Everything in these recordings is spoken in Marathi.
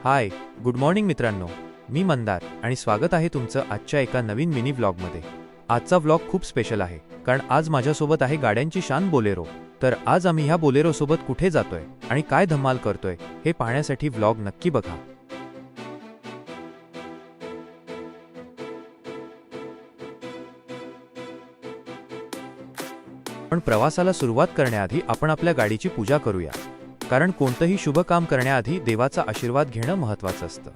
हाय, गुड मॉर्निंग मित्रांनो. मी मंदार आणि स्वागत आहे तुमचं आजच्या एका नवीन मिनी व्लॉगमध्ये. आजचा व्लॉग खूप स्पेशल आहे कारण आज माझ्यासोबत आहे गाड्यांची शान बोलेरो. तर आज आम्ही ह्या बोलेरो सोबत कुठे जातोय आणि काय धमाल करतोय हे पाहण्यासाठी व्लॉग नक्की बघा. पण प्रवासाला सुरुवात करण्याआधी आपण आपल्या गाडीची पूजा करूया, कारण कोणतंही शुभ काम करण्याआधी देवाचा आशीर्वाद घेणं महत्त्वाचं असतं.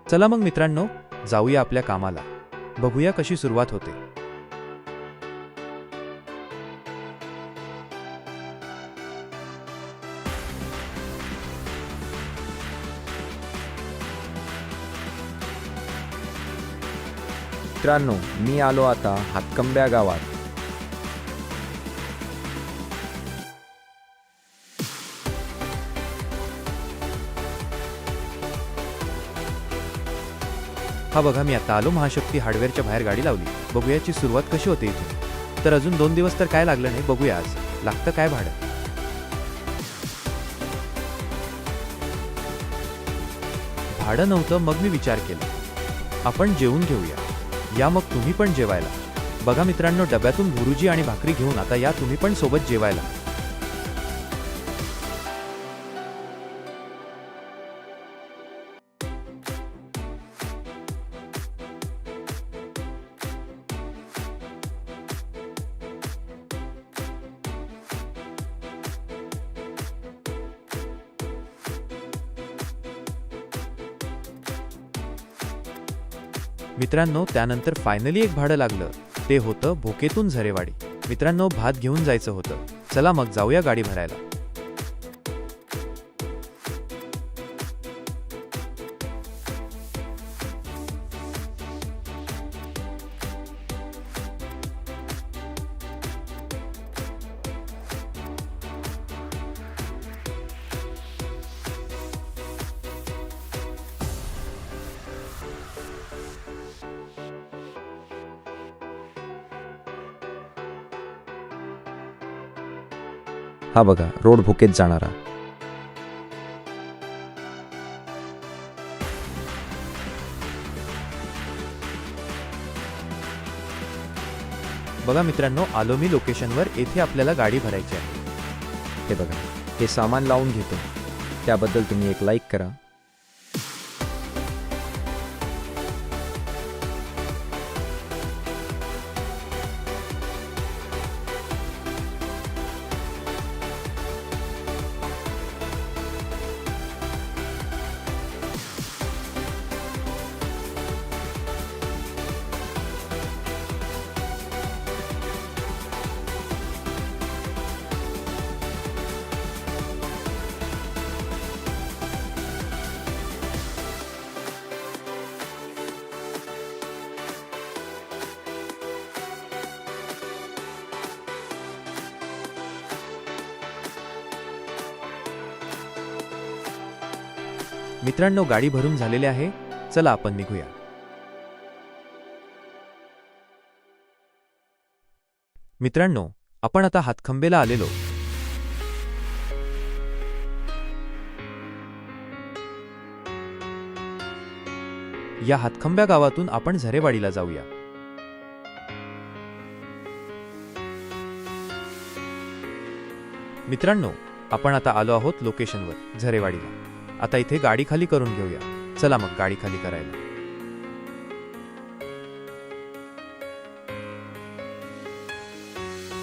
चला मग मित्रांनो, जाऊया आपल्या कामाला. बघूया कशी सुरुवात होते. मित्रांनो, मी आलो आता हातकंब्या गावात. हा बघा, मी आता आलो महाशक्ती हार्डवेअरच्या बाहेर गाडी लावली. बघूया याची सुरुवात कशी होते इथून. तर अजून 2 दिवस तर काय लागलं नाही. बघूया आज लागतं काय भाडं. भाडं नव्हतं, मग मी विचार केला आपण जेवून घेऊया. या मग तुम्ही पण जेवायला. बघा मित्रांनो, डब्यातून गुरुजी आणि भाकरी घेऊन आता या तुम्ही पण सोबत जेवायला. मित्रांनो, त्यानंतर फायनली एक भाडं लागलं. ते होतं भोकेतून झरेवाडी. मित्रांनो, भात घेऊन जायचं होतं. चला मग जाऊया गाडी भरायला. हा बघा, रोड भोकेत जाणारा. बघा मित्रांनो, आलो मी लोकेशनवर. येथे आपल्याला गाडी भरायची आहे. हे बघा, हे सामान लावून घेतो. त्याबद्दल तुम्ही एक लाईक करा. मित्रांनो, गाडी भरून झालेली आहे. चला आपण निघूया. मित्रांनो, आपण आता हातखंबेला आलेलो. या हातखंब्या गावातून आपण झरेवाडीला जाऊया. मित्रांनो, आपण आता आलो आहोत लोकेशनवर, झरेवाडीला. आता इथे गाडी खाली करून घेऊया. चला मग गाडी खाली करायला.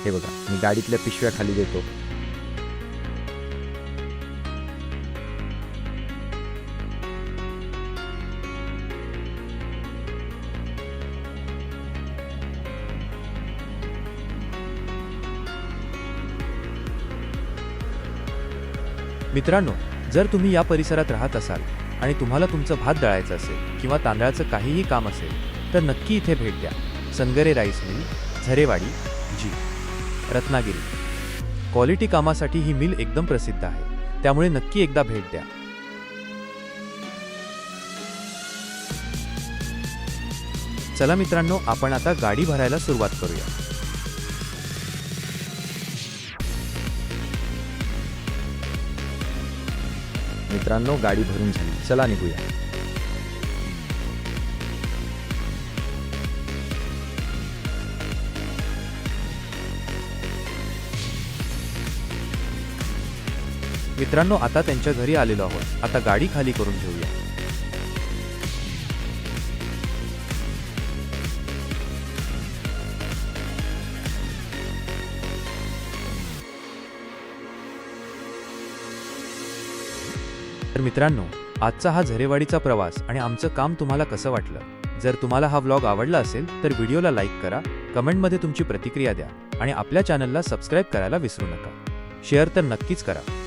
हे बघा, मी गाडीतल्या पिशव्या खाली देतो. मित्रांनो, जर तुम्ही या परिसरात राहत असाल आणि तुम्हाला तुमचं भात दळायचं असेल किंवा तांदळाचं काहीही काम असेल तर नक्की इथे भेट द्या. संगरे राईस मिल, झरेवाडी, जी, रत्नागिरी. क्वालिटी कामासाठी ही मिल एकदम प्रसिद्ध आहे, त्यामुळे नक्की एकदा भेट द्या. चला मित्रांनो, आपण आता गाडी भरायला सुरुवात करूया. मित्रांनो, गाडी भरून झाली. चला निघूया. मित्रांनो, आता त्यांच्या घरी आलेलो आहोत. आता गाडी खाली करून घेऊया. तर मित्रांनो, आजचा हा झरेवाडीचा प्रवास आणि आमचं काम तुम्हाला कसं वाटलं? जर तुम्हाला हा व्लॉग आवडला असेल तर व्हिडिओला लाईक करा, कमेंटमध्ये तुमची प्रतिक्रिया द्या आणि आपल्या चॅनलला सबस्क्राईब करायला विसरू नका. शेअर तर नक्कीच करा.